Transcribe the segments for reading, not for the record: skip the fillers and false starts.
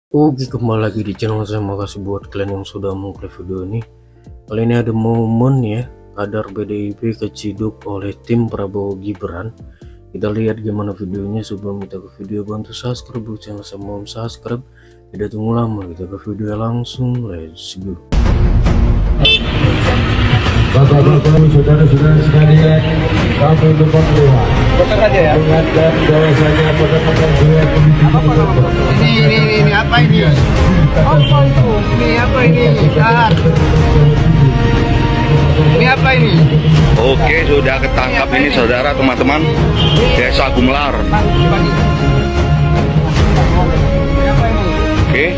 Oke, kembali lagi di channel saya. Makasih buat kalian yang sudah mengklik video ini. Kali ini ada momen ya, kadar PDIP keciduk oleh tim Prabowo Gibran. Kita lihat gimana videonya. Sebelum kita ke video, bantu subscribe buat channel saya, mohon subscribe. Tidak tunggu lama, kita ke video langsung. Let's go. Bapak-bapak, saudara-saudara sekalian, kami berdoa mengingatkan bahwasanya pada tanggal 2 Ini apa ini? Apa itu? Ini apa ini? Ini apa ini? Oke, sudah ketangkap ini saudara teman-teman, Desa Gumelar. Oke.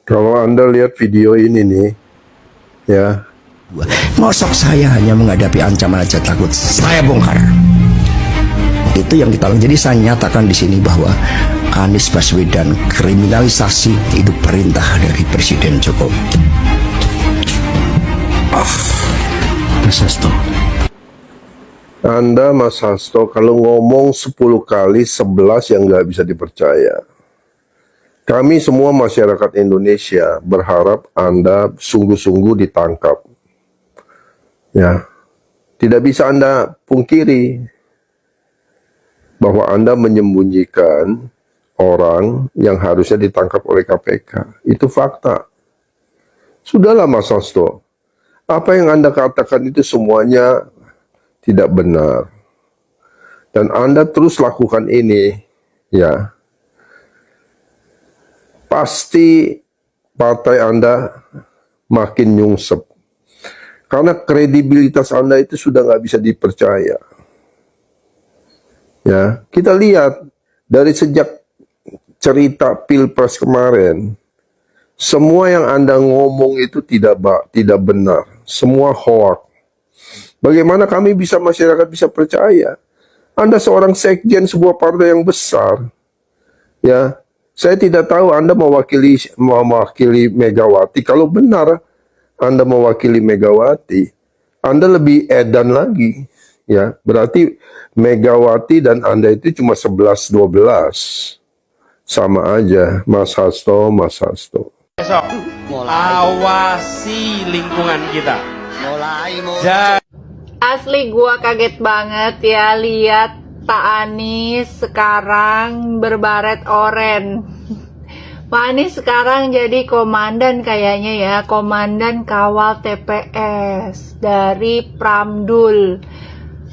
Kalau Anda lihat video ini nih, ya. Mosok saya hanya menghadapi ancaman aja takut saya bongkar. Itu yang kita lakukan. Jadi saya nyatakan di sini bahwa Anies Baswedan kriminalisasi itu perintah dari Presiden Jokowi. Mas Hasto. Anda Mas Hasto kalau ngomong 10 kali 11 yang nggak bisa dipercaya. Kami semua masyarakat Indonesia berharap Anda sungguh-sungguh ditangkap. Ya, tidak bisa Anda pungkiri bahwa Anda menyembunyikan orang yang harusnya ditangkap oleh KPK. Itu fakta. Sudahlah Mas Hasto, apa yang Anda katakan itu semuanya tidak benar. Dan Anda terus lakukan ini, ya. Pasti partai Anda makin nyungsep. Karena kredibilitas Anda itu sudah nggak bisa dipercaya. Ya, kita lihat dari sejak cerita Pilpres kemarin, semua yang Anda ngomong itu tidak benar, semua hoax. Bagaimana kami bisa masyarakat bisa percaya? Anda seorang sekjen sebuah partai yang besar, ya. Saya tidak tahu Anda mewakili Megawati. Kalau benar Anda mewakili Megawati, Anda lebih edan lagi, ya. Berarti Megawati dan Anda itu cuma 11-12. Sama aja, Mas Hasto, Mas Hasto. Besok awasi lingkungan kita. Asli gua kaget banget ya lihat Pak Anies sekarang berbaret oren. Pak Anies sekarang jadi komandan kayaknya ya, komandan kawal TPS dari Pramdul.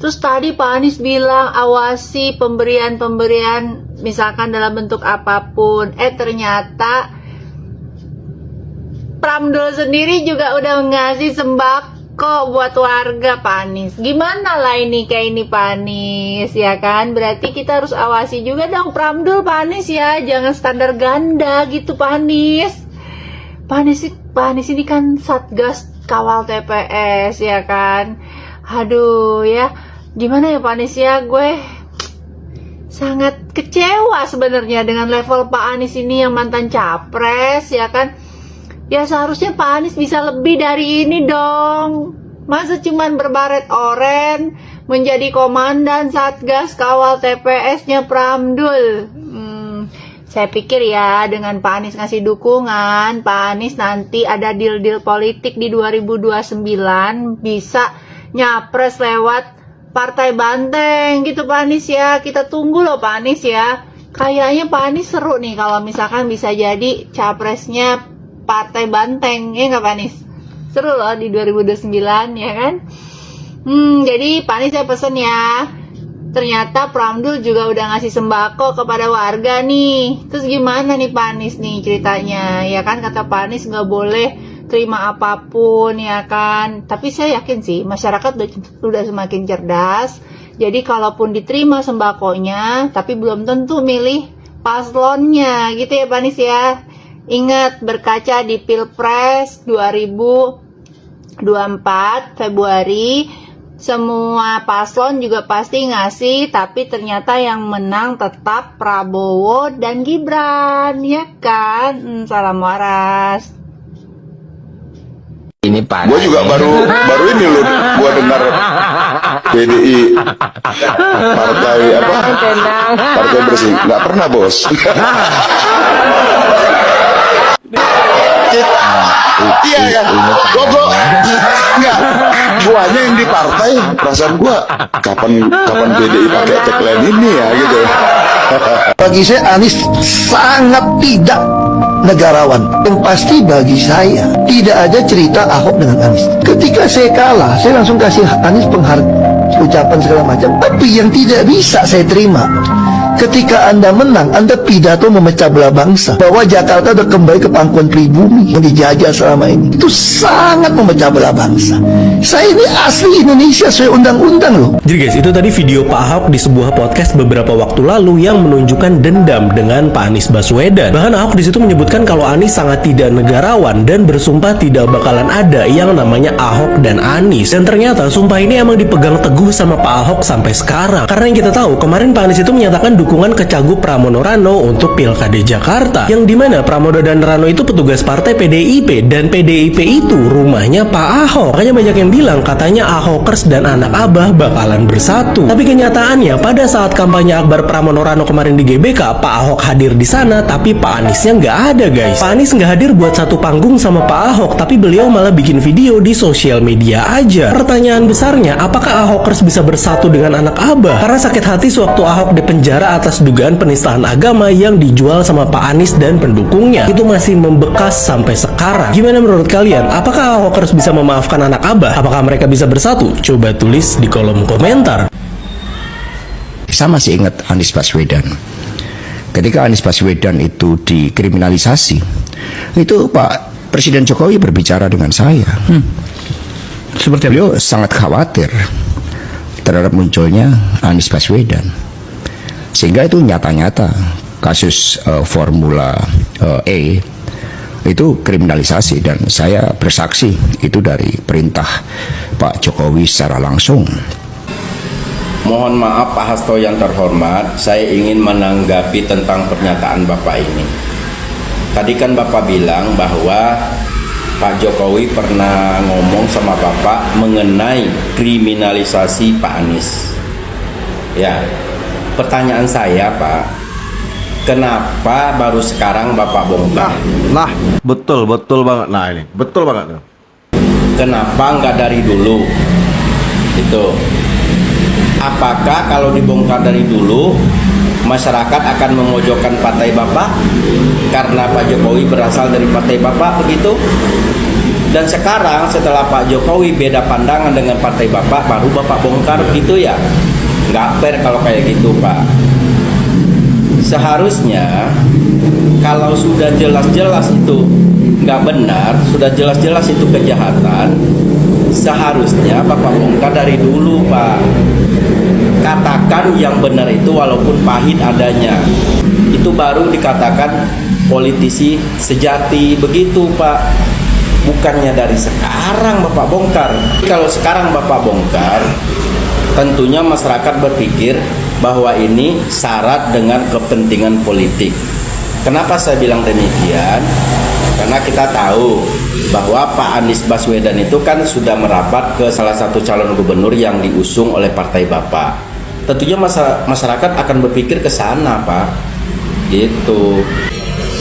Terus tadi Pak Anies bilang awasi pemberian misalkan dalam bentuk apapun. Ternyata Pramdul sendiri juga udah ngasih sembako buat warga Pak Anies. Gimana lah ini kayak ini Pak Anies, ya kan? Berarti kita harus awasi juga dong Pramdul Pak Anies ya. Jangan standar ganda gitu Pak Anies. Pak Anies ini kan Satgas kawal TPS ya kan. Aduh ya, gimana ya Pak Anies ya, gue sangat kecewa sebenarnya dengan level Pak Anies ini yang mantan capres ya kan. Ya seharusnya Pak Anies bisa lebih dari ini dong. Masa cuman berbaret oren menjadi komandan Satgas kawal TPS-nya Pramdul. Saya pikir ya dengan Pak Anies ngasih dukungan, Pak Anies nanti ada deal-deal politik di 2029 bisa nyapres lewat Partai Banteng gitu Pak Anies ya. Kita tunggu loh Pak Anies ya. Kayaknya Pak Anies seru nih kalau misalkan bisa jadi capresnya Partai Banteng, ya nggak Pak Anies? Seru loh di 2029 ya kan. Jadi Pak Anies saya pesen ya, ternyata Pramdul juga udah ngasih sembako kepada warga nih. Terus gimana nih Pak Anies nih ceritanya, ya kan? Kata Pak Anies nggak boleh terima apapun ya kan. Tapi saya yakin sih masyarakat udah semakin cerdas. Jadi kalaupun diterima sembakonya, tapi belum tentu milih paslonnya gitu ya Pak Anies ya. Ingat, berkaca di Pilpres 2024 Februari, semua paslon juga pasti ngasih, tapi ternyata yang menang tetap Prabowo dan Gibran, ya kan? Salam waras. Ini Pak. Gue juga baru ini loh, gue dengar PDI partai apa? Partai bersih. Nggak pernah bos. Iya kan? Gue enggak. Guanya yang di partai, perasaan gua kapan PDI pakai tagline ini ya gitu. Bagi saya Anies sangat tidak negarawan. Yang pasti bagi saya tidak ada cerita Ahok dengan Anies. Ketika saya kalah, saya langsung kasih Anies penghargaan, ucapan segala macam. Tapi yang tidak bisa saya terima, ketika Anda menang, Anda pidato memecah belah bangsa, bahwa Jakarta udah kembali ke pangkuan pribumi yang dijajah selama ini. Itu sangat memecah belah bangsa. Saya ini asli Indonesia sesuai undang-undang loh. Jadi guys, itu tadi video Pak Ahok di sebuah podcast beberapa waktu lalu yang menunjukkan dendam dengan Pak Anies Baswedan. Bahkan Ahok di situ menyebutkan kalau Anies sangat tidak negarawan dan bersumpah tidak bakalan ada yang namanya Ahok dan Anies. Dan ternyata sumpah ini emang dipegang teguh sama Pak Ahok sampai sekarang. Karena yang kita tahu, kemarin Pak Anies itu menyatakan dukungan ke Cagup Pramono Rano untuk Pilkada Jakarta, yang dimana Pramono dan Rano itu petugas partai PDIP, dan PDIP itu rumahnya Pak Ahok. Makanya banyak yang bilang katanya Ahokers dan anak Abah bakalan bersatu. Tapi kenyataannya pada saat kampanye Akbar Pramono Rano kemarin di GBK, Pak Ahok hadir di sana, tapi Pak Aniesnya nggak ada guys. Pak Anies nggak hadir buat satu panggung sama Pak Ahok, tapi beliau malah bikin video di sosial media aja. Pertanyaan besarnya, apakah Ahokers bisa bersatu dengan anak Abah? Karena sakit hati sewaktu Ahok dipenjara atas dugaan penistaan agama yang dijual sama Pak Anies dan pendukungnya. Itu masih membekas sampai sekarang. Gimana menurut kalian? Apakah Ahokers bisa memaafkan anak Abah? Apakah mereka bisa bersatu? Coba tulis di kolom komentar. Saya masih ingat Anies Baswedan. Ketika Anies Baswedan itu dikriminalisasi, itu Pak Presiden Jokowi berbicara dengan saya. Seperti beliau sangat khawatir terhadap munculnya Anies Baswedan. Sehingga itu nyata-nyata kasus Formula E itu kriminalisasi, dan saya bersaksi itu dari perintah Pak Jokowi secara langsung. Mohon maaf Pak Hasto yang terhormat, saya ingin menanggapi tentang pernyataan Bapak ini. Tadi kan Bapak bilang bahwa Pak Jokowi pernah ngomong sama Bapak mengenai kriminalisasi Pak Anies. Ya, pertanyaan saya Pak, kenapa baru sekarang Bapak bongkar? Nah, betul banget. Nah ini, betul banget. Kenapa nggak dari dulu? Itu. Apakah kalau dibongkar dari dulu, masyarakat akan memojokkan partai Bapak? Karena Pak Jokowi berasal dari partai Bapak, begitu? Dan sekarang setelah Pak Jokowi beda pandangan dengan partai Bapak, baru Bapak bongkar, gitu ya? Nggak fair kalau kayak gitu Pak. Seharusnya kalau sudah jelas-jelas itu nggak benar, sudah jelas-jelas itu kejahatan, seharusnya Bapak bongkar dari dulu Pak. Katakan yang benar itu walaupun pahit adanya, itu baru dikatakan politisi sejati, begitu Pak. Bukannya dari sekarang Bapak bongkar. Kalau sekarang Bapak bongkar, tentunya masyarakat berpikir bahwa ini syarat dengan kepentingan politik. Kenapa saya bilang demikian? Karena kita tahu bahwa Pak Anies Baswedan itu kan sudah merapat ke salah satu calon gubernur yang diusung oleh partai Bapak. Tentunya masyarakat akan berpikir ke sana Pak. Gitu.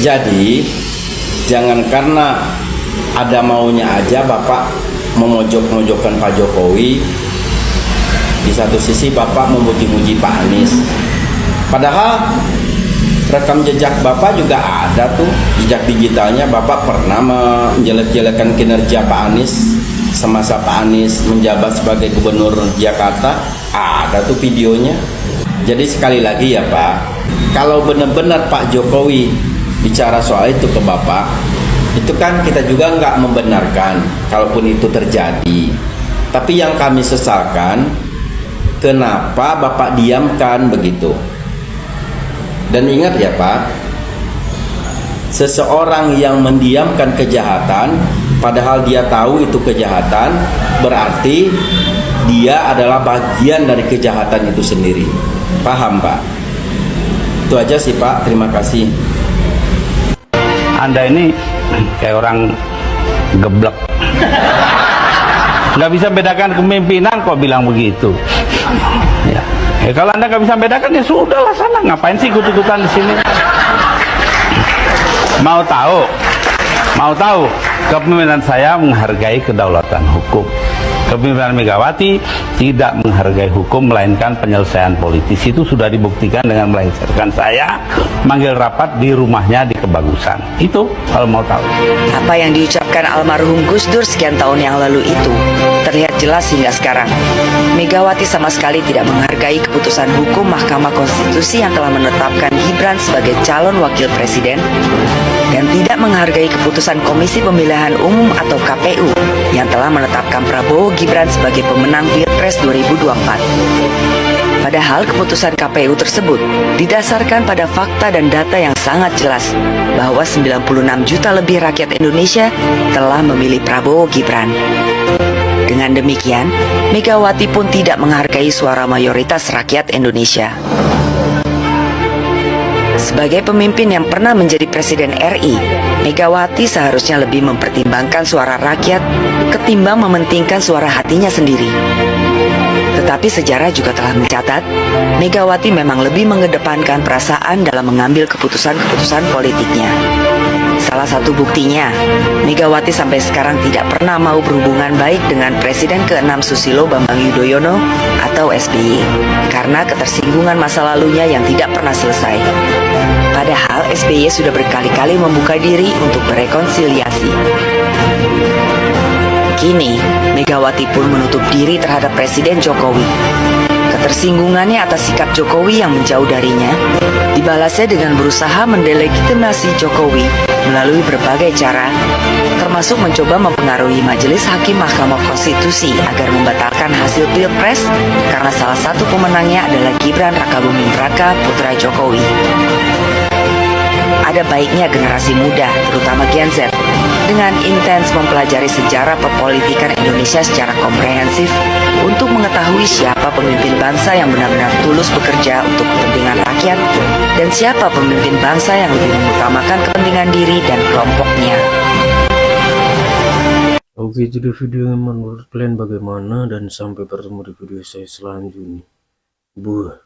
Jadi jangan karena ada maunya aja Bapak memojok-mojokkan Pak Jokowi. Di satu sisi Bapak memuji-muji Pak Anies, padahal rekam jejak Bapak juga ada tuh, jejak digitalnya. Bapak pernah menjelek-jelekan kinerja Pak Anies semasa Pak Anies menjabat sebagai gubernur Jakarta, ada tuh videonya. Jadi sekali lagi ya Pak, kalau benar-benar Pak Jokowi bicara soal itu ke Bapak, Itu kan kita juga nggak membenarkan kalaupun itu terjadi. Tapi yang kami sesalkan, kenapa Bapak diamkan begitu? Dan ingat ya Pak, seseorang yang mendiamkan kejahatan padahal dia tahu itu kejahatan, berarti dia adalah bagian dari kejahatan itu sendiri. Paham Pak? Itu aja sih Pak, terima kasih. Anda ini kayak orang geblek, nggak bisa bedakan kepemimpinan kok bilang begitu. Ya. Kalau Anda nggak bisa bedakan ya sudahlah sana, ngapain sih ikut-ikutan di sini? Mau tahu kepemimpinan saya menghargai kedaulatan hukum. Kepemimpinan Megawati tidak menghargai hukum melainkan penyelesaian politis. Itu sudah dibuktikan dengan melengsarkan saya manggil rapat di rumahnya di Kebagusan. Itu kalau mau tahu. Apa yang diucapkan almarhum Gus Dur sekian tahun yang lalu itu terlihat jelas hingga sekarang. Megawati sama sekali tidak menghargai keputusan hukum Mahkamah Konstitusi yang telah menetapkan Gibran sebagai calon wakil presiden dan tidak menghargai keputusan Komisi Pemilihan Umum atau KPU yang telah menetapkan Prabowo Gibran sebagai pemenang Pilpres 2024. Padahal keputusan KPU tersebut didasarkan pada fakta dan data yang sangat jelas bahwa 96 juta lebih rakyat Indonesia telah memilih Prabowo Gibran. Dengan demikian, Megawati pun tidak menghargai suara mayoritas rakyat Indonesia. Sebagai pemimpin yang pernah menjadi Presiden RI, Megawati seharusnya lebih mempertimbangkan suara rakyat ketimbang mementingkan suara hatinya sendiri. Tetapi sejarah juga telah mencatat, Megawati memang lebih mengedepankan perasaan dalam mengambil keputusan-keputusan politiknya. Salah satu buktinya, Megawati sampai sekarang tidak pernah mau berhubungan baik dengan Presiden ke-6 Susilo Bambang Yudhoyono atau SBY karena ketersinggungan masa lalunya yang tidak pernah selesai. Padahal SBY sudah berkali-kali membuka diri untuk berrekonsiliasi. Kini, Megawati pun menutup diri terhadap Presiden Jokowi. Ketersinggungannya atas sikap Jokowi yang menjauh darinya dibalasnya dengan berusaha mendelegitimasi Jokowi melalui berbagai cara, termasuk mencoba mempengaruhi Majelis Hakim Mahkamah Konstitusi agar membatalkan hasil Pilpres karena salah satu pemenangnya adalah Gibran Rakabuming Raka putra Jokowi. Ada baiknya generasi muda, terutama Gen Z, dengan intens mempelajari sejarah perpolitikan Indonesia secara komprehensif untuk mengetahui siapa pemimpin bangsa yang benar-benar tulus bekerja untuk kepentingan rakyat dan siapa pemimpin bangsa yang lebih mengutamakan kepentingan diri dan kelompoknya. Oke, jadi video menurut kalian bagaimana, dan sampai bertemu di video saya selanjutnya. Buah.